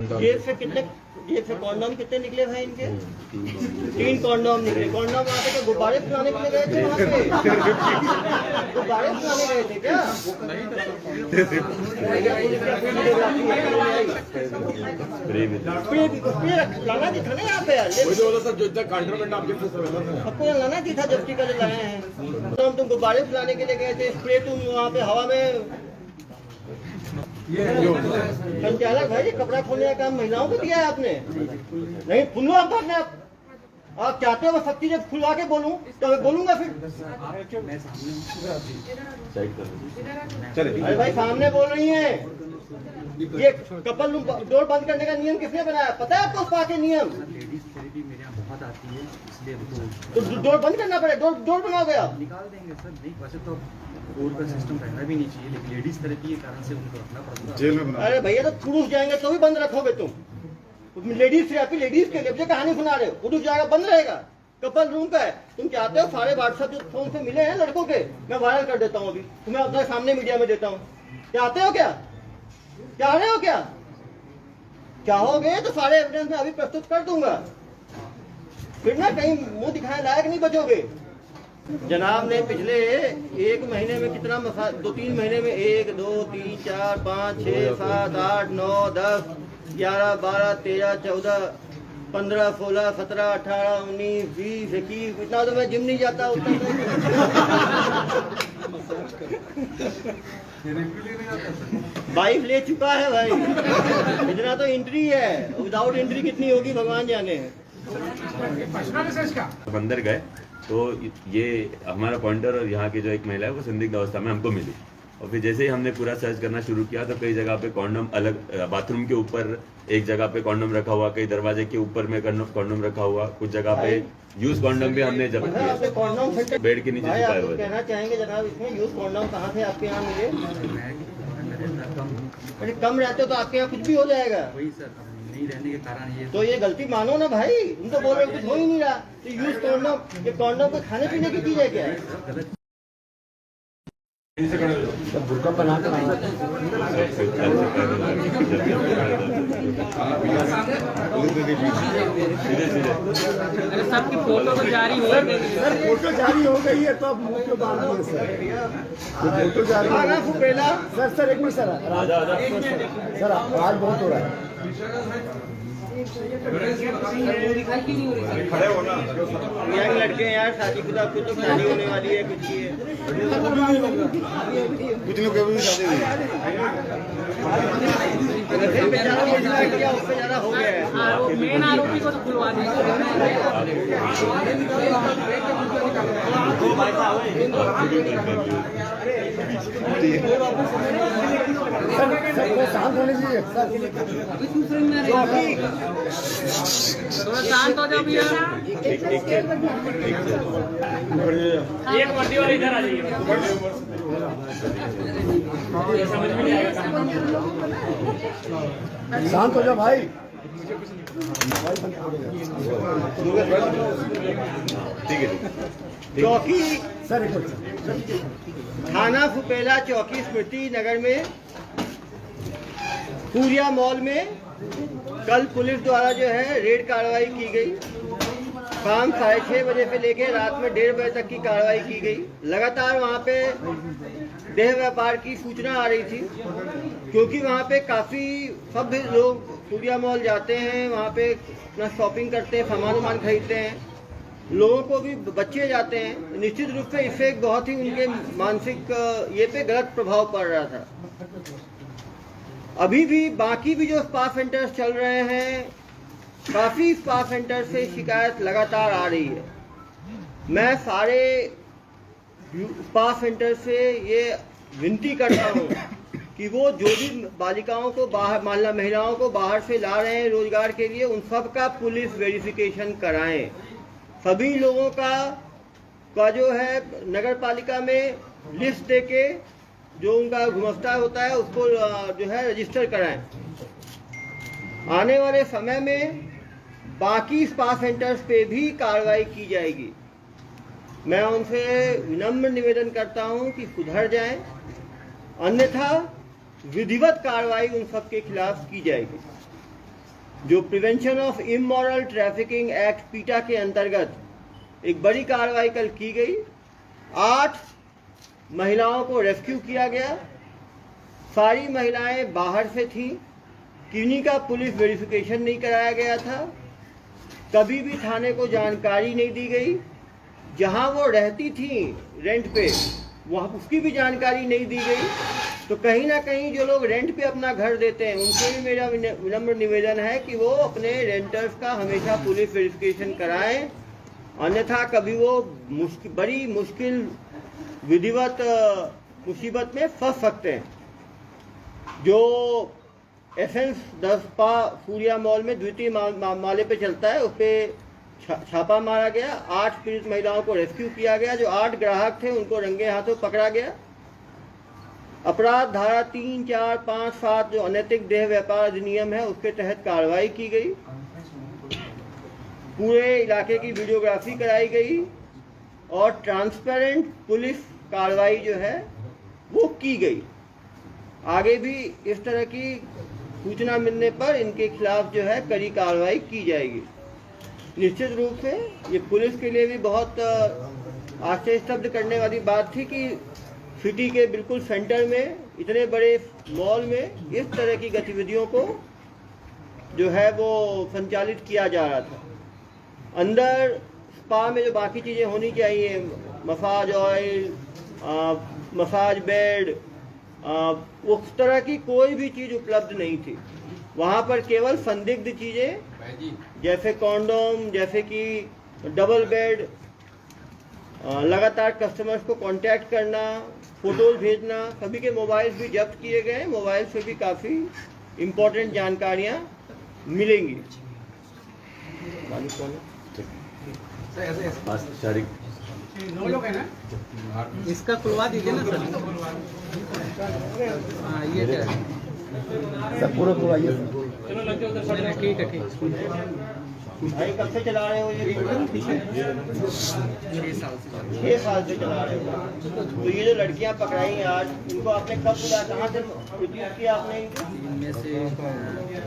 जेब से कॉन्डोम कितने निकले भाई इनके? 3 कॉन्डोम निकले। कॉन्डोम वहाँ पे तो गुब्बारे फुलाने के लिए गए थे, वहाँ पे गुब्बारे फुलाने गए थे क्या? लाना थी था ना यहाँ पे यार, सबको लाना थी था जब्ती कर लाए हैं। तो तुम गुब्बारे फुलाने के लिए गए थे, स्प्रे तुम वहाँ पे हवा में। संचालक भाई, कपड़ा खोलने का काम महिलाओं को दिया है आपने? नहीं खुलो आप अपने आप चाहते हो मैं सब चीजें खुलवा के बोलूं तो मैं बोलूंगा फिर। अरे भाई सामने बोल रही हैं। ये कपल रूम डोर बंद करने का नियम किसने बनाया, पता है आपको? उसका के नियम लेडीज थेरेपी मेरे यहाँ बहुत आती है, इसलिए तो डोर बंद करना पड़े। डोर बनाओगे आप? निकाल देंगे सर। नहीं वैसे तो कोर्ट का सिस्टम रहना भी नहीं चाहिए, लेकिन लेडीज थेरेपी के कारण से उनको रखना पड़ता है जेल में। अरे भैया तो पुरुष जाएंगे तो भी बंद रखोगे तुम? लेडीज थेरेपी लेडीज के लिए मुझे कहानी सुना रहे हो? पुरुष जाएगा बंद रहेगा? कपल रूम का है। तुम चाहते हो सारे व्हाट्सएप जो फोन से मिले हैं लड़कों के मैं वायरल कर देता हूँ, अभी तुम्हें अपने सामने मीडिया में देता हूँ। चाहते हो क्या? चाह रहे हो क्या? चाहोगे तो सारे एविडेंस में अभी प्रस्तुत कर दूंगा, फिर ना कहीं मुंह दिखाने लायक नहीं बचोगे। जनाब ने पिछले 1 महीने में कितना 2-3 महीने में 1 2 3 4 5 6 7 8 9 10 11 12 13 14 15 16 17 18 19 20 21। इतना तो मैं जिम नहीं जाता वाइफ ले चुका है भाई। इतना तो एंट्री है, विदाउट एंट्री कितनी होगी भगवान जाने। अंदर गए तो ये हमारा पॉइंटर और यहाँ की जो एक महिला है वो संदिग्ध अवस्था में हमको मिली, और फिर जैसे ही हमने पूरा सर्च करना शुरू किया तो कई जगह पे कॉन्डम अलग, बाथरूम के ऊपर एक जगह पे कॉन्डम रखा हुआ, कई दरवाजे के ऊपर में कॉन्डम रखा हुआ, कुछ जगह पे यूज कॉन्डम भी हमने जब्त किया, बेड के नीचे छुपाए हुए। कहना चाहेंगे जनाब इसमें यूज कॉन्डम कहाँ से आपके यहाँ मिले? कम रहते हो तो आपके यहाँ कुछ भी हो जाएगा। वही सर नहीं रहने के कारण ये तो ये गलती मानो ना भाई, तुम तो बोल रहे हो कुछ हो ही नहीं रहा। तो यूज कॉन्डम, ये कॉन्डम को खाने पीने की चीज है क्या? बुर्का बना कर सबकी फोटो तो जारी हो गई। सर फोटो जारी हो गई है तो अब मुंह क्यों बांध रही है सर? फोटो जारी हो गई। सर एक मिनट सर, सर आवाज बहुत हो रहा है। खड़े हो ना यंग लड़के यार, शादीशुदा कुछ तो शादी होने वाली है, कुछ ही है, कुछ नहीं कभी शादी हुई। बेचारा मुझे किया उससे ज्यादा हो गया है। मेन आरोपी को तो खुलवा शांत होने चाहिए थोड़ा शांत हो जाओ भैया। एक मंडी वाले इधर आ जाइए। शांत हो जाओ भाई। ठीक है चौकी सर एक थाना फुपेला चौकी स्मृति नगर में सूर्या मॉल में कल पुलिस द्वारा जो है रेड कार्रवाई की गई। शाम 6:30 बजे से लेकर रात में 1:30 बजे तक की कार्रवाई की गई। लगातार वहां पे देह व्यापार की सूचना आ रही थी, क्योंकि वहां पे काफी सब लोग सूर्या मॉल जाते हैं, वहां पे अपना शॉपिंग करते हैं, सामान खरीदते हैं। लोगों को भी बच्चे जाते हैं, निश्चित रूप से इससे एक बहुत ही उनके मानसिक ये पे गलत प्रभाव पड़ रहा था। अभी भी बाकी भी जो स्पा सेंटर्स चल रहे हैं, काफी स्पा सेंटर से शिकायत लगातार आ रही है। मैं सारे स्पा सेंटर से ये विनती करता हूँ कि वो जो भी बालिकाओं को बाहर, महिलाओं को बाहर से ला रहे हैं रोजगार के लिए, उन सब का पुलिस वेरिफिकेशन कराएं। सभी लोगों का जो है नगर पालिका में लिस्ट देके जो उनका गुमस्ता होता है उसको जो है रजिस्टर कराएं। आने वाले समय में बाकी स्पा सेंटर्स पे भी कार्रवाई की जाएगी। मैं उनसे विनम्र निवेदन करता हूं कि सुधर जाएं, अन्यथा विधिवत कार्रवाई उन सब के खिलाफ की जाएगी। जो prevention of immoral trafficking act पीटा के अंतर्गत एक बड़ी कार्रवाई कल की गई। 8 महिलाओं को रेस्क्यू किया गया। सारी महिलाएं बाहर से थीं। किन्हीं का पुलिस वेरिफिकेशन नहीं कराया गया था। कभी भी थाने को जानकारी नहीं दी गई। जहां वो रहती थी रेंट पे, वहाँ उसकी भी जानकारी नहीं दी गई। तो कहीं ना कहीं जो लोग रेंट पे अपना घर देते हैं उनसे भी मेरा विनम्र निवेदन है कि वो अपने रेंटर्स का हमेशा पुलिस वेरिफिकेशन कराएं, अन्यथा कभी वो बड़ी मुश्किल विधिवत मुसीबत में फंस सकते हैं। जो एसेंस 10 पा सूर्या मॉल में द्वितीय माले पे चलता है, उस पर छापा मारा गया। 8 पीड़ित महिलाओं को रेस्क्यू किया गया। जो 8 ग्राहक थे उनको रंगे हाथों पकड़ा गया। अपराध धारा 3, 4, 5, 7 जो अनैतिक देह व्यापार अधिनियम है उसके तहत कार्रवाई की गई। पूरे इलाके की वीडियोग्राफी कराई गई और ट्रांसपेरेंट पुलिस कार्रवाई जो है वो की गई। आगे भी इस तरह की सूचना मिलने पर इनके खिलाफ जो है कड़ी कार्रवाई की जाएगी। निश्चित रूप से ये पुलिस के लिए भी बहुत आश्चर्यस्तब्ध करने वाली बात थी कि सिटी के बिल्कुल सेंटर में इतने बड़े मॉल में इस तरह की गतिविधियों को जो है वो संचालित किया जा रहा था। अंदर स्पा में जो बाकी चीज़ें होनी चाहिए, मसाज ऑयल, मसाज बेड, उस तरह की कोई भी चीज़ उपलब्ध नहीं थी। वहाँ पर केवल संदिग्ध चीज़ें जैसे कॉन्डोम, जैसे कि डबल बेड, लगातार कस्टमर्स को कांटेक्ट करना, फोटोज भेजना। सभी के मोबाइल भी जब्त किए गए। मोबाइल से भी काफ़ी इम्पोर्टेंट जानकारियाँ मिलेंगी। इसका खुलवा दीजिए ना सर। हाँ ये क्या है? सब पूरा खुलवाइए। चलो लग जाओ उधर। ठीक है ठीक। भाई कब से चला रहे हो ये? 6 साल से चला रहे हो। तो ये जो लड़कियां पकड़ाई हैं आज, इनको आपने कब बुलाया, कहाँ से रिक्रूट किया आपने इनको? इनमें से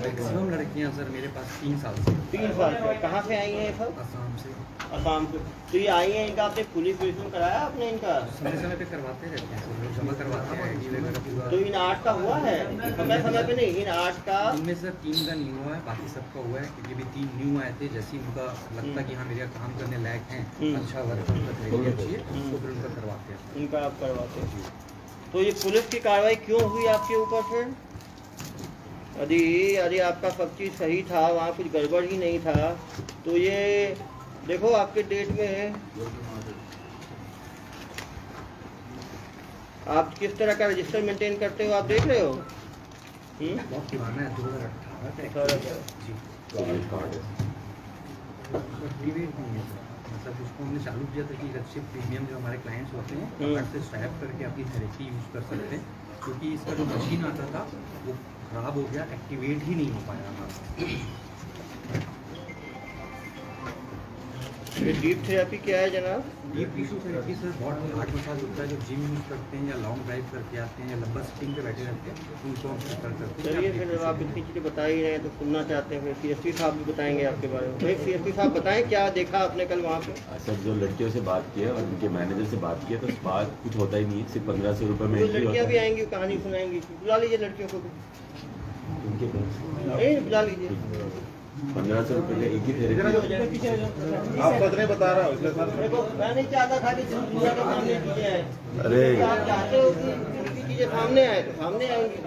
मैक्सिमम लड़कियां सर मेरे पास 3 साल से। 3 साल से। कहाँ से आई हैं ये सब? असम से। असम से। तो ये आई हैं, इनका आपने पुलिस वेरिफिकेशन कराया आपने इनका? समय समय पे करवाते रहते हैं सर, जमा करवाते हैं ID वगैरह पूरा। तो इन 8 का हुआ है? समय समय पे नहीं, इन 8 का? इनमें से 3 का नहीं हुआ है, बाकी सबका हुआ है। क्योंकि भी 3 न्यू आए थे, जैसे उनका लगता कि हाँ मेरे काम करने लायक हैं, अच्छा वर्क उनका तरीके अच्छी है, तो फिर उनका करवाते हैं। इनका आप करवाते हैं। तो ये पुलिस की कार्रवाई क्यों हुई आपके ऊपर फिर? यदि आपका सब चीज़ सही था, वहाँ कुछ गड़बड़ ही नहीं था, तो ये देखो आपके डेट में आप किस तरह का रजिस्टर मेंटेन करते हो, आप देख रहे हो? बहुत पुराना है, 2018 जी। मतलब उसको हमने चालू किया था कि रक्षित प्रीमियम जो हमारे क्लाइंट्स होते हैं कार्ड से स्वैप करके अपनी थेरेपी यूज़ कर सकते हैं, क्योंकि इसका जो मशीन आता था वो ख़राब हो गया, एक्टिवेट ही नहीं हो पाया हमारा। ये डीप थेरेपी क्या है जनाब? डीप टिश्यू थेरेपी सर बहुत हार्ड मसाज होता है, जो जिम यूज़ करते हैं या लॉन्ग ड्राइव करके आते हैं या लंबा सिटिंग पे बैठे रहते हैं, उनको हम प्रेफर करते हैं। चलिए फिर आप इतनी चीज़ें बता ही रहे हैं तो सुनना चाहते हैं, फिर CSP साहब भी बताएंगे आपके बारे में। भाई CSP साहब बताएं क्या देखा आपने कल वहाँ पे? सर जो लड़कियों से बात की है और उनके मैनेजर से बात की है, तो बात कुछ होता ही नहीं है, सिर्फ 1500 रुपये में तो एंट्री लड़कियाँ होता भी है। आएंगी, कहानी सुनाएंगी, बुला लीजिए लड़कियों को भी। उनके नहीं बुला लीजिए। 1500 रुपये का एक ही थेरेपी। आप सच नहीं बता रहा हूँ। देखो मैं नहीं चाहता था कि पूरा के सामने चीजें आए। अरे आप चाहते हो कि उनकी चीजें सामने आए तो सामने आएंगी।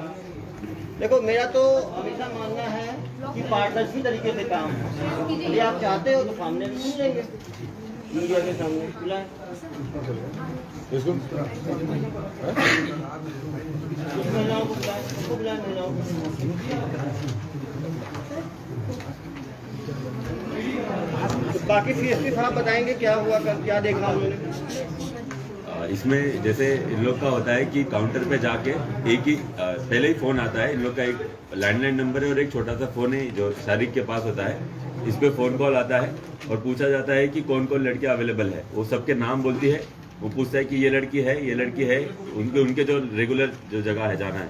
देखो मेरा तो हमेशा मानना है कि पारदर्शी तरीके से काम हो। यदि आप चाहते हो तो सामने भी सुन लेंगे, मीडिया के सामने बुलाएं। कुछ महिलाओं को बुलाएं, उसको बुलाएं महिलाओं को। तो बाकी CSP साहब बताएंगे क्या हुआ कल, क्या देखा उन्होंने। इसमें जैसे इन लोग का होता है कि काउंटर पे जाके एक ही पहले ही फ़ोन आता है। इन लोग का एक लैंडलाइन नंबर है और एक छोटा सा फ़ोन है जो शारिक के पास होता है। इस पे फ़ोन कॉल आता है और पूछा जाता है कि कौन कौन लड़कियाँ अवेलेबल है। वो सबके नाम बोलती है, वो पूछता है कि ये लड़की है, ये लड़की है, उनके जो रेगुलर जो जगह है जाना है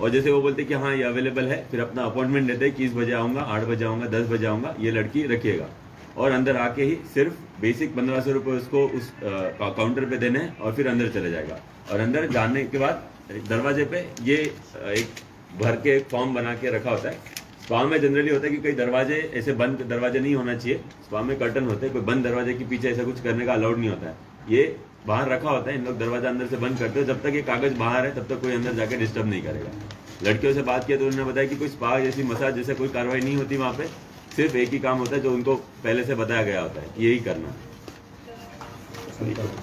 और जैसे वो बोलते कि हाँ ये अवेलेबल है, फिर अपना अपॉइंटमेंट देते कि इस बजे आऊँगा, 8 बजे आऊँगा, 10 बजे आऊँगा, ये लड़की रखिएगा। और अंदर आके ही सिर्फ बेसिक 1500 रुपये उसको उस काउंटर पे देने हैं और फिर अंदर चले जाएगा। और अंदर जाने के बाद दरवाजे पे ये एक भर के एक फॉर्म बना के रखा होता है। स्पा में जनरली होता है कि कई दरवाजे ऐसे बंद दरवाजे नहीं होना चाहिए, स्पा में कर्टन होते हैं, कोई बंद दरवाजे के पीछे ऐसा कुछ करने का अलाउड नहीं होता है। ये बाहर रखा होता है, इन लोग दरवाजा अंदर से बंद करते हैं, जब तक ये कागज बाहर है तब तक कोई अंदर जाकर डिस्टर्ब नहीं करेगा। लड़कियों से बात किया तो उन्होंने बताया कि कोई स्पा जैसी मसाज जैसे कोई कार्रवाई नहीं होती वहाँ पे, सिर्फ एक ही काम होता है जो उनको पहले से बताया गया होता है, यही करना है।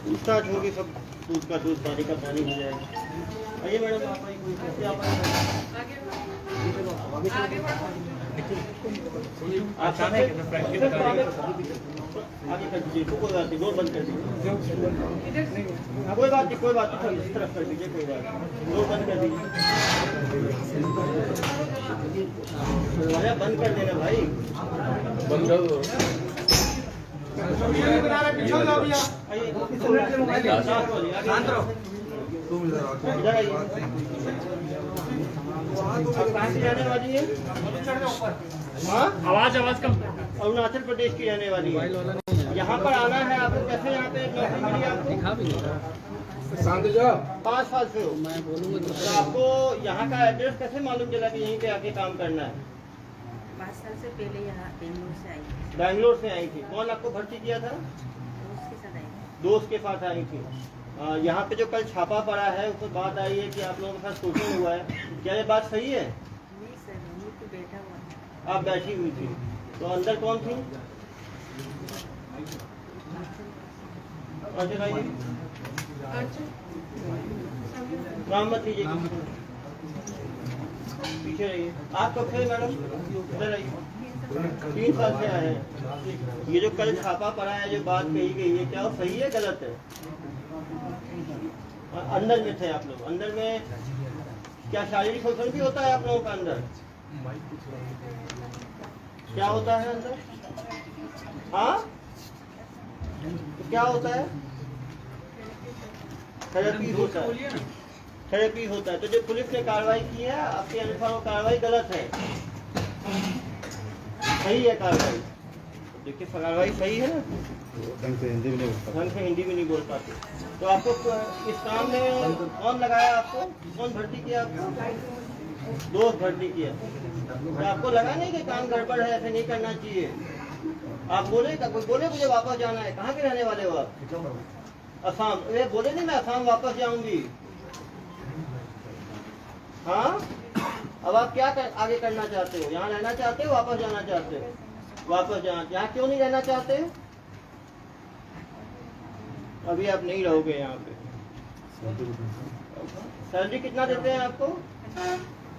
पूछताछ होगी, सब दूध का दूध, पानी का पानी हो जाएगा। आइए मैडम, आप आइए, कोई कैसे आप आइए। आप सामने आगे कर दीजिए, कोई बात नहीं, डोर बंद कर दीजिए। कोई बात नहीं, कोई बात नहीं, इस तरफ कर दीजिए, कोई बात नहीं, डोर बंद कर दीजिए। दरवाजा बंद कर देना भाई, बंद कर दो। इधर आइए। आप कहाँ से रहने वाली है? हाँ, आवाज कम। अरुणाचल प्रदेश की रहने वाली है। यहाँ पर आना है आपको, कैसे यहाँ पे नौकरी मिली आपको? शांत जाओ। 5 साल से हो। मैं बोलूँगा तो आपको यहाँ का एड्रेस कैसे मालूम चला कि यहीं पे आके काम करना है? 5 साल से पहले यहाँ बेंगलोर से आई थी। बैंगलोर से आई थी। कौन आपको भर्ती किया था? दोस्त के साथ आई थी। दोस्त के साथ आई थी। यहाँ पे जो कल छापा पड़ा है उस पर बात आई है कि आप लोगों के साथ शोषण हुआ है, क्या ये बात सही है? नहीं सर, वहीं पे बैठा हुआ था। आप बैठी हुई थी, तो अंदर कौन थी? अंदर आइए, नाम मत लीजिए, पीछे रहिए। आप कब से मैडम इधर आइए? 3 साल से आए हैं। ये जो कल छापा पड़ा है, जो बात कही गई है, क्या वो सही है गलत है? अंदर में थे आप लोग, अंदर में क्या शारीरिक शोषण भी होता है आप लोगों का अंदर? क्या होता है अंदर? हाँ, तो क्या होता है? थेरेपी होता है, थेरेपी होता है। तो जो पुलिस ने कार्रवाई की है, आपके अनुसार वो कार्रवाई गलत है, सही है कार्रवाई? देखिए कार्रवाई सही है ना, ढंग से हिंदी भी नहीं बोल पाते। तो आपको इस काम में कौन लगाया? आपको कौन भर्ती किया? आपको दोस्त भर्ती किया। तो आपको लगा नहीं कि काम गड़बड़ है, ऐसे नहीं करना चाहिए? आप बोले, कोई बोले मुझे वापस जाना है? कहाँ के रहने वाले हो आप? असम। ये बोले नहीं मैं असम वापस जाऊंगी। हाँ, अब आप क्या आगे करना चाहते हो? यहाँ रहना चाहते हो, वापस जाना चाहते हो? वापस जाना। यहाँ क्यों नहीं रहना चाहते? अभी आप नहीं रहोगे यहाँ पे। सैलरी कितना देते हैं आपको?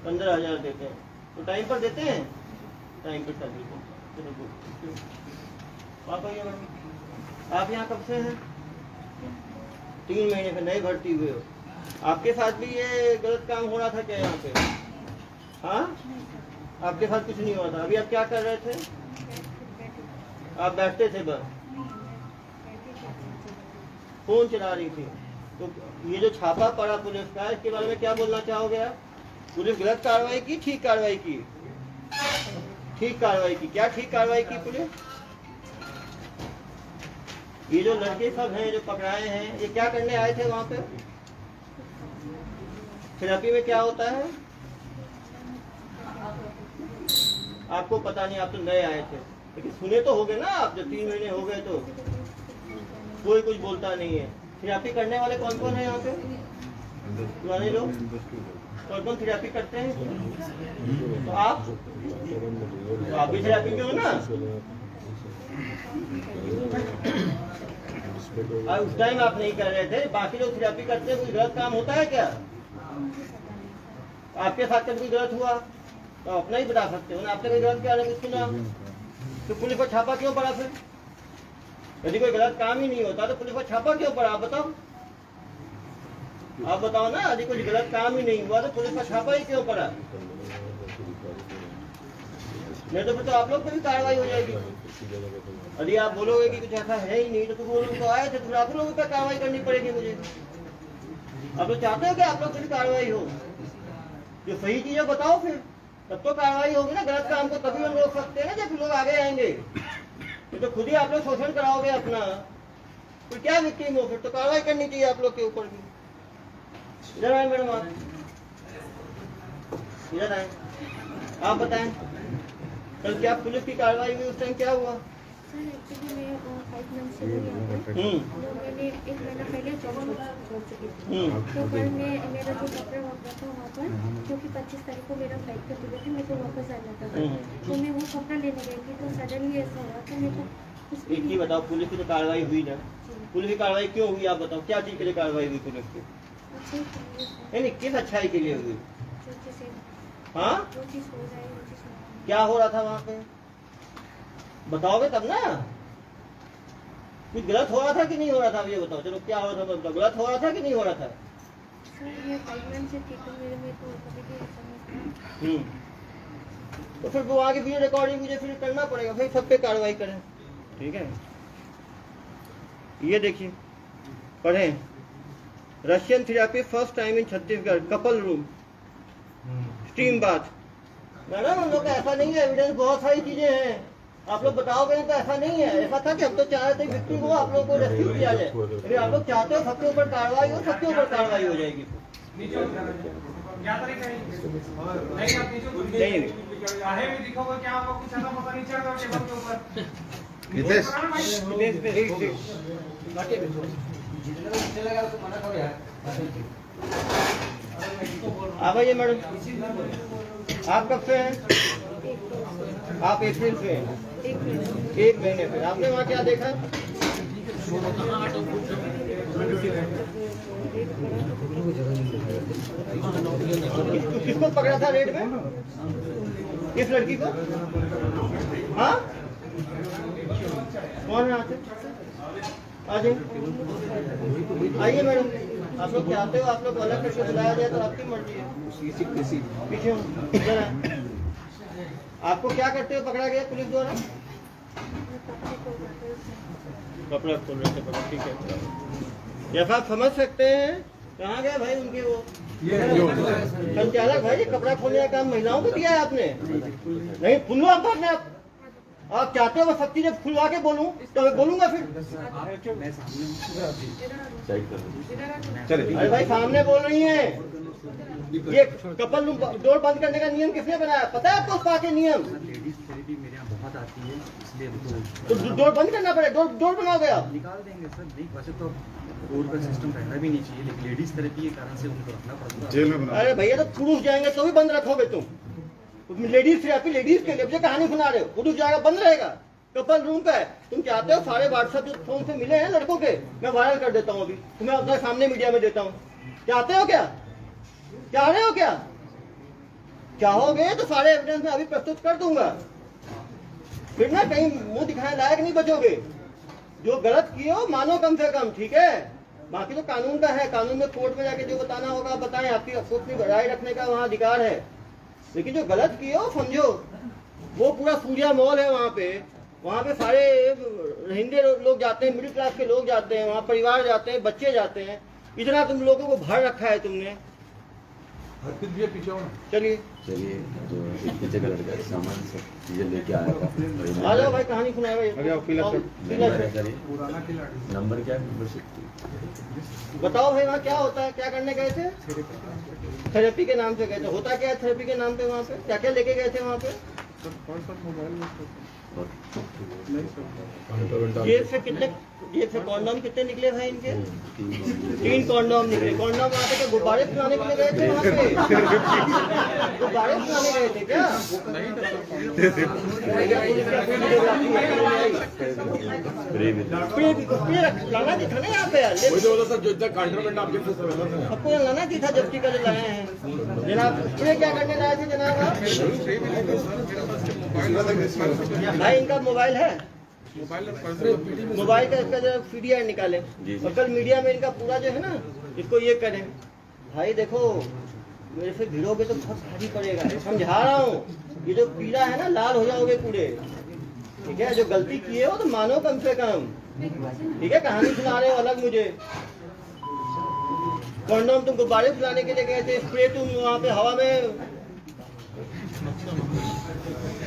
15,000 देते हैं। तो टाइम पर देते हैं? टाइम पर सैलरी को। आप आइए मैडम। आप यहाँ कब से हैं? 3 महीने से नए भर्ती हुए हो। आपके साथ भी ये गलत काम हो रहा था क्या यहाँ पे? हाँ, आपके साथ कुछ नहीं हुआ था। अभी आप क्या कर रहे थे? आप बैठते थे बस, फोन चला रही थी। तो ये जो छापा पड़ा पुलिस का, इसके बारे में क्या बोलना चाहोगे आप? पुलिस गलत कार्रवाई की, ठीक कार्रवाई की? ठीक कार्रवाई की। क्या ठीक कार्रवाई की पुलिस? ये जो लड़के सब हैं जो पकड़ाए हैं, ये क्या करने आए थे वहां पे? थेरेपी में क्या होता है आपको पता नहीं, आप तो नए आए थे, लेकिन सुने तो होगे ना आप, जब 3 महीने हो गए तो कोई कुछ बोलता नहीं है। थेरेपी करने वाले कौन कौन है यहाँ पे? पुराने लोग कौन कौन थेरेपी करते हैं? तो आप भी थेरेपी में हो ना? उस टाइम आप नहीं कर रहे थे, बाकी लोग थेरेपी करते हैं। कोई गलत काम होता है क्या? आपके साथ कभी गलत हुआ तो अपना ही बता सकते हो ना। आपने कोई गलत किया कुछ सुना तो पुलिस को छापा क्यों पड़ा? फिर यदि कोई गलत काम ही नहीं होता तो पुलिस को छापा क्यों पड़ा? आप बताओ, आप बताओ ना। यदि कोई गलत काम ही नहीं हुआ तो पुलिस का छापा ही क्यों पड़ा? नहीं तो फिर तो आप लोग पर भी कार्रवाई हो जाएगी। यदि आप बोलोगे कि कुछ ऐसा है ही नहीं तो वो लोग तो आए थे, फिर आप लोगों पर कार्रवाई करनी पड़ेगी मुझे। आप लोग चाहते हो कि आप लोग पर भी कार्रवाई हो? जो सही चीज है बताओ फिर, तब तो कार्रवाई होगी ना। गलत काम को तभी हम रोक सकते हैं ना जब लोग आगे आएंगे। ये तो खुद ही आप लोग शोषण कराओगे अपना, तो क्या विक्टिम हो, फिर तो कार्रवाई करनी चाहिए आप लोग के ऊपर भी। इधर आए मैडम, आप इधर आए, आप बताएं कल क्या पुलिस की कार्रवाई हुई, उस टाइम क्या हुआ? सर एक्चुअली मैं 5 मंथ से हुई यहाँ पर, तो मैंने 1 महीना पहले जॉब छोड़ चुकी थी। तो कल मैं मेरा जो कपड़ा वपड़ा था वहाँ पर, क्योंकि 25 तारीख को मेरा फ्लाइट का टिकट है, मेरे को वापस आना था, तो मैं वो कपड़ा लेने गई थी। तो सडनली ऐसा हुआ तो मेरे को एक ही बताओ, पुलिस की तो कार्रवाई हुई ना, पुलिस की कार्रवाई क्यों हुई आप बताओ, क्या चीज के लिए कार्रवाई हुई पुलिस की? नहीं किस अच्छाई के लिए हुई? हाँ जो चीज़ हो जाए वो चीज़ हो। क्या हो रहा था वहाँ पे बताओगे तब ना। कुछ गलत हो रहा था कि नहीं हो रहा था, ये बताओ। चलो क्या हो रहा था बताओ, गलत हो रहा था कि नहीं हो रहा था? सर ये 5 मंथ से थी तो मेरे में तो कभी भी ऐसा नहीं था। तो फिर वो आगे वीडियो रिकॉर्डिंग मुझे फिर करना पड़ेगा, फिर सब पे कार्रवाई करें, ठीक है। ये देखिए पढ़ें, Russian therapy first time in Chhattisgarh, couple room, steam bath. Madam हम लोग का ऐसा नहीं है, एविडेंस बहुत सारी चीजें हैं, आप लोग बताओगे तो ऐसा नहीं है। ऐसा था कि हम तो चाह रहे थे विक्टिम को आप लोगों को रेस्क्यू किया जाए, लेकिन आप लोग चाहते हो सबके ऊपर कार्रवाई हो, सबके ऊपर कार्रवाई हो जाएगी। आप आइए मैडम, आप कब से हैं? आप अप्रैल से हैं, 1 महीने से। आपने वहाँ क्या देखा? किसको पकड़ा था रेड में? किस लड़की को? हाँ कौन है? आते आइए मैडम, आप लोग चाहते हो आप लोग अलग करके बुलाया जाए तो आपकी मर्जी है। पीछे इधर आए। आपको क्या करते हुए पकड़ा गया पुलिस द्वारा? कपड़ा खोल रहे थे, पकड़, ठीक है। जैसा आप समझ सकते हैं, कहाँ गए भाई उनके वो संचालक? भाई कपड़ा खोलने का काम महिलाओं को दिया है आपने? नहीं खुलो आप अपने आप चाहते हो मैं सब चीजें खुलवा के बोलूं तो मैं बोलूंगा फिर। अरे भाई सामने बोल रही हैं। ये कपल रूम डोर बंद करने का नियम किसने बनाया, पता है आपको? उसका के नियम लेडीज थेरेपी मेरे यहाँ बहुत आती है, इसलिए तो डोर बंद करना पड़े। डोर बनाओगे आप? निकाल देंगे सर। नहीं वैसे तो कोर्ट का सिस्टम रहना भी नहीं चाहिए, लेकिन लेडीज थेरेपी के कारण से उनको रखना पड़ता है जेल में। अरे भैया तो पुरुष जाएंगे तो भी बंद रखोगे तुम? लेडीज थेरेपी लेडीज के लिए मुझे कहानी सुना रहे हो, पुरुष जाएगा बंद रहेगा? कपल रूम का है, तुम चाहते हो सारे व्हाट्सएप जो फोन से मिले हैं लड़कों के मैं वायरल कर देता हूँ, अभी तुम्हें अपने सामने मीडिया में देता हूँ। चाहते हो क्या? चाह रहे हो क्या? चाहोगे तो सारे एविडेंस में अभी प्रस्तुत कर दूंगा, फिर ना कहीं मुंह दिखाने लायक नहीं बचोगे। जो गलत किए हो मानो कम से कम, ठीक है? बाकी तो कानून का है, कानून में कोर्ट में जाके जो बताना होगा बताएं, आपकी अपनी राय रखने का वहाँ अधिकार है। लेकिन जो गलत किए हो समझो, वो पूरा सूर्या मॉल है वहाँ पे सारे हिंदी लोग जाते हैं, मिडिल क्लास के लोग जाते हैं, वहाँ परिवार जाते हैं, बच्चे जाते हैं। इतना तुम लोगों को भर रखा है तुमने। चलिए चलिए, तो एक पीछे का लड़का सामान सब चीजें लेके आया था। आ जाओ भाई, कहानी सुनाएगा। नंबर क्या है? बताओ भाई, वहाँ क्या होता है? क्या करने गए थे? थेरेपी के नाम से गए थे। होता क्या है थेरेपी के नाम पे वहाँ पे? क्या क्या लेके गए थे वहाँ पे? ये से कॉन्डोम कितने निकले भाई इनके? 3 कॉन्डोम निकले। कॉन्डोम वहाँ पे गुब्बारे फुलाने के लिए गए थे वहाँ पे? गुब्बारे फुलाने गए थे क्या? लाना दिखा ना यहाँ पे, सबको लाना दिखा जब्ती कर लाए हैं जनाब। इन्हें क्या करने लाए थे जनाब आप? भाई इनका मोबाइल है, मोबाइल का इसका जो पीडीआर निकाले और कल मीडिया में इनका पूरा जो है ना इसको ये करें। भाई देखो मेरे से भिड़ोगे तो बहुत भारी पड़ेगा, समझा रहा हूँ। ये जो पीला है ना लाल हो जाओगे पूरे, ठीक है? जो गलती किए हो तो मानो कम से कम, ठीक है? कहानी सुना रहे हो अलग मुझे। कॉन्डोम तुम गुब्बारे फुलाने के लिए गए थे, स्प्रे तुम वहाँ पे हवा में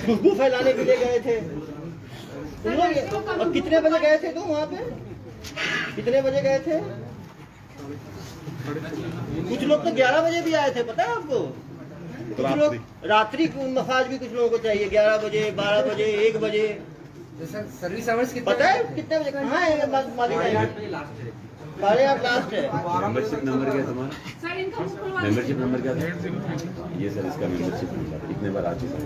खुशबू फैलाने के लिए गए थे तुम लोग। और कितने बजे गए थे तुम वहाँ पे, कितने बजे गए थे? कुछ लोग तो 11 बजे भी आए थे, पता है आपको? कुछ लोग रात्रि मसाज भी कुछ लोगों को चाहिए, 11 बजे, 12 बजे, 1 बजे। सर्विस आवर्स पता है कितने बजे? कहाँ है मालिक? 8:30 लास्ट है। मेंबरशिप नंबर क्या है तुम्हारा? मेंबरशिप नंबर क्या था? ये सर इसका मेंबरशिप नंबर कितने बार आ चुका है?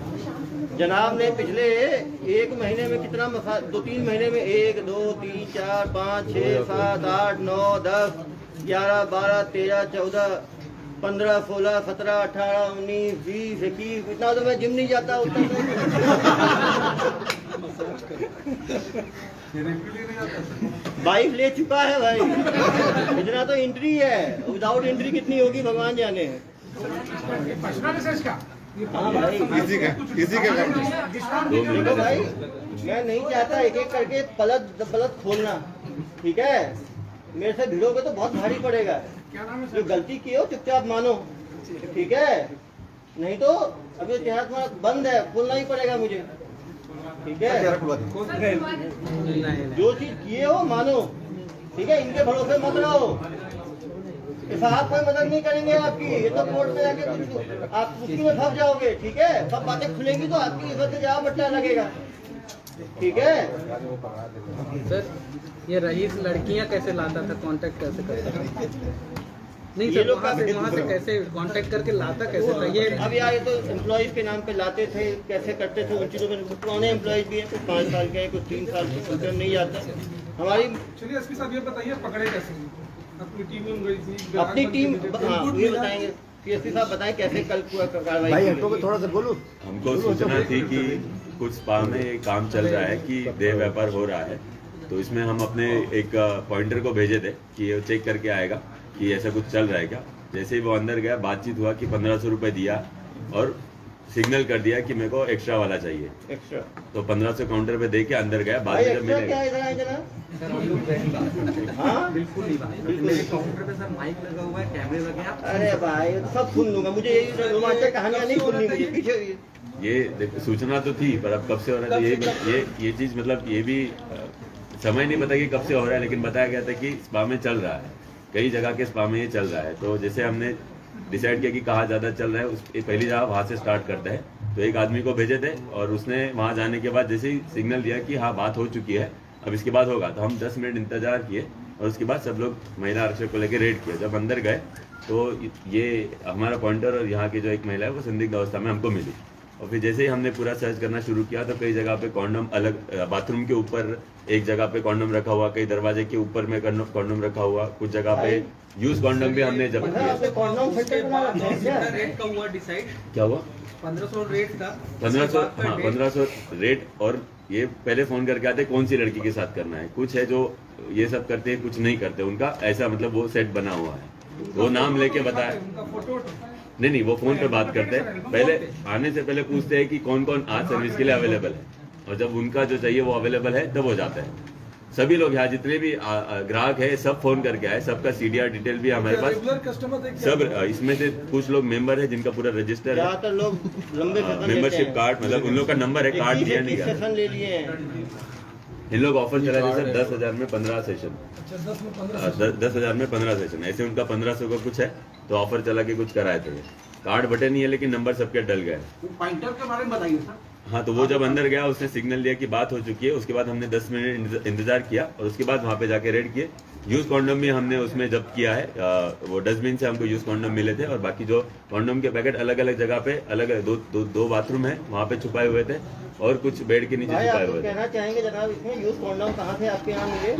जनाब ने पिछले 1 महीने में कितना मसाज, 2-3 महीने में 1, 2, 3, 4, 5, 6, 7, 8, 9, 10, 11, 12, 13, 14, 15, 16, 17, 18, 19, 20, 21। इतना तो मैं जिम नहीं जाता उतना तो। वाइफ ले चुका है भाई, इतना तो एंट्री है, विदाउट एंट्री कितनी होगी भगवान जाने। हाँ भाई, किसी का देखो भाई, मैं नहीं चाहता एक एक करके पलट खोलना, ठीक है? मेरे से भिड़ोगे तो बहुत भारी पड़ेगा। जो गलती की हो चुपचाप मानो, ठीक है? नहीं तो अभी चेहरा तुम्हारा बंद है, खोलना ही पड़ेगा मुझे, ठीक है? जो चीज किए हो मानो, ठीक है? इनके भरोसे मत रहो, साहब कोई मदद नहीं करेंगे आपकी। ये तो कोर्ट में जाके आप मुश्किल में फंस जाओगे, ठीक है? सब बातें खुलेंगी तो आपकी इज्जत से जहाँ बट्टा लगेगा, ठीक है? सर ये रईस लड़कियां कैसे लाता था, कांटेक्ट कैसे करता था? नहीं ये सर, लोग वहाँ से कैसे कांटेक्ट करके लाता कैसे था ये? अब यार ये तो एम्प्लॉयज के नाम पे लाते थे, कैसे करते थे उन चीज़ों में। पुराने एम्प्लॉयज भी हैं, कुछ 5 साल के हैं, कुछ 3 साल के, उनका नहीं आता हमारी। चलिए एसपी साहब ये बताइए पकड़े कैसे? अपनी टीम में गई थी, अपनी टीम, हाँ ये बताएंगे पीएसपी साहब, बताएं कैसे कल कार्रवाई भाई की हटो गई? थोड़ा सा बोलो। हमको सूचना थी कि कुछ स्पा में काम चल रहा है कि देह व्यापार हो रहा है, तो इसमें हम अपने एक पॉइंटर को भेजे थे कि ये चेक करके आएगा कि ऐसा कुछ चल रहा है क्या। जैसे ही वो अंदर गया, बातचीत हुआ कि 1500 रुपये दिया और सिग्नल कर दिया कि मेरे को एक्स्ट्रा वाला चाहिए। एक्स्ट्रा तो 1500 काउंटर पे दे के अंदर गया। बाद भाई में जब एक्स्ट्रा क्या मिलेगा है इधर आए जरा? सर हम लोग वही बात कर रहे हैं। हाँ बिल्कुल नहीं बात, मेरे काउंटर पे सर माइक लगा हुआ है, कैमरे लगे हैं। अरे भाई सब सुन लूंगा, मुझे ये रोमांचक कहानियां नहीं सुननी, मुझे पीछे ये सूचना तो थी, पर अब कब से हो रहा है ये चीज, मतलब ये भी समय नहीं पता कि कब से हो रहा है, लेकिन बताया गया था कि स्पा में चल रहा है, कई जगह के स्पा में ये चल रहा है। तो जैसे हमने डिसाइड किया कि कहाँ ज्यादा चल रहा है, उस पहली जगह वहां से स्टार्ट करते हैं। तो एक आदमी को भेजे थे और उसने वहां जाने के बाद जैसे ही सिग्नल दिया कि हाँ बात हो चुकी है, अब इसके बाद होगा, तो हम 10 मिनट इंतजार किए और उसके बाद सब लोग महिला आरक्षक को लेकर रेड किया। जब अंदर गए तो ये हमारा पॉइंटर और यहाँ की जो एक महिला है वो संदिग्ध अवस्था में हमको मिली, और फिर जैसे ही हमने पूरा सर्च करना शुरू किया तो कई जगह पे कॉन्डम अलग, बाथरूम के ऊपर एक जगह पे कॉन्डम रखा हुआ, कई दरवाजे के ऊपर में कॉन्डम रखा हुआ, कुछ जगह पे यूज कॉन्डम भी हमने जब्त किया। कॉन्डम फिल्टर बना रखा है क्या? रेट का हुआ डिसाइड, क्या हुआ? 1500 रेट था, 1500, हाँ 1500 रेट। और ये पहले फोन करके आते कौन सी लड़की के साथ करना है, कुछ है जो ये सब करते हैं, कुछ नहीं करते, उनका ऐसा मतलब वो सेट बना हुआ है, वो नाम लेके बताया। उनका फोटो नहीं वो फोन पे बात करते हैं, पहले आने से पहले पूछते हैं कि कौन कौन आज सर्विस के लिए अवेलेबल है, और जब उनका जो चाहिए वो अवेलेबल है तब हो जाता है। सभी लोग यहाँ जितने भी ग्राहक है सब फोन करके आए, सबका CDR डिटेल भी हमारे पास, रेगुलर कस्टमर थे क्या? सब। इसमें से कुछ लोग मेंबर है जिनका पूरा रजिस्टर है, ज्यादातर लोग लंबे सेशन लेते मेंबरशिप हैं। कार्ड, मतलब उन लोग का नंबर है, कार्ड दिया नहीं गया। सेशन ले लिए हैं। इन लोग ऑफर चला रहे सर 10,000 में 15 सेशन, अच्छा 10 में 15 10,000 में 15 सेशन, ऐसे उनका 1500 का कुछ है, तो ऑफर चला के कुछ कराए थे। कार्ड बटे नहीं है लेकिन नंबर सबके डल गए। पॉइंटर के बारे में बताइए सर। हाँ तो वो जब अंदर गया उसने सिग्नल दिया कि बात हो चुकी है, उसके बाद हमने 10 मिनट इंतजार किया और उसके बाद वहाँ पे जाके रेड किए। यूज कॉन्डम भी हमने उसमें जब्त किया है, वो डस्टबिन से हमको यूज कॉन्डम मिले थे, और बाकी जो कॉन्डम के पैकेट अलग अलग जगह पे, अलग दो बाथरूम है वहाँ पे छुपाए हुए थे, और कुछ बेड के नीचे भाई छुपाए आप हुए थे। कहना चाहेंगे जनाब इसमें यूज कॉन्डम कहाँ से आपके यहाँ मिले?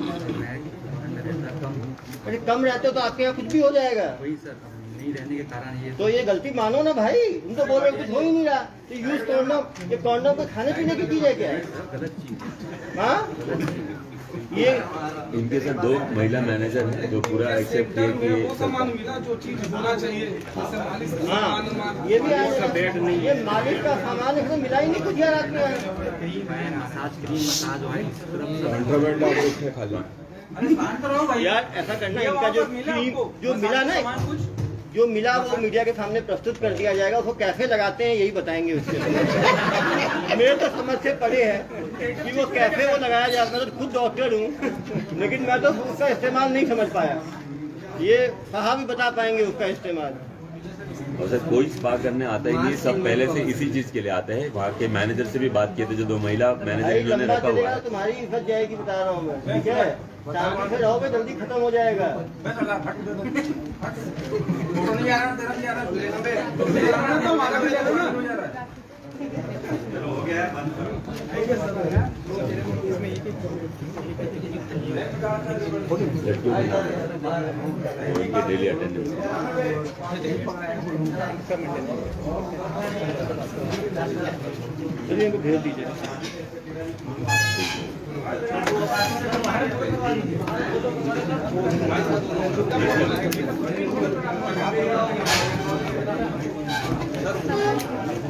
अरे कम रहते हो तो आपके यहाँ कुछ भी हो जाएगा। वही सर नहीं रहने के कारण ये तो ये गलती मानो ना भाई, तुम तो बोल रहे हो कुछ हो ही नहीं रहा। तो यूज कॉन्डम, ये कॉन्डम को खाने पीने की चीज है क्या? गलत चीज है। हाँ ये इनके साथ 2 महिला मैनेजर हैं जो पूरा एक्सेप्ट किए में वो कि सामान मिला जो चीज होना चाहिए, जैसे मालिक का हाँ सामान ये भी आज ये मालिक का सामान इसमें मिला ही नहीं कुछ यार आपके यहाँ। क्रीम है, मसाज क्रीम, मसाज ऑयल, कंट्रोवर्ट आप उसमें खाली अरे शांत रहो भाई यार ऐसा करना, इनका जो टीम जो मिला ना, जो मिला वो मीडिया के सामने प्रस्तुत कर दिया जाएगा। उसको कैसे लगाते हैं यही बताएंगे उसके मेरे तो समझ से परे है कि वो कैसे वो लगाया जाए। मैं तो खुद डॉक्टर हूँ, लेकिन मैं तो उसका इस्तेमाल नहीं समझ पाया। ये साहब भी बता पाएंगे उसका इस्तेमाल। और सर कोई स्पा करने आता ही नहीं, सब पहले से इसी चीज के लिए आते हैं। वहाँ के मैनेजर से भी बात किए थे, जो 2 महिला मैनेजर इन्होंने लंबा रखा हुआ चलेगा है। तुम्हारी इज्जत जाएगी, बता रहा हूँ मैं, ठीक है? शांति से रहोगे जल्दी खत्म हो जाएगा। फोटो नहीं आ रहा, तेरा नहीं आ रहा, तो हमारा भी ले लो ना। लड़कियों के नाम उनके डेली अटेंडेंस। चलिए इनको भेज दीजिए। ठीक है।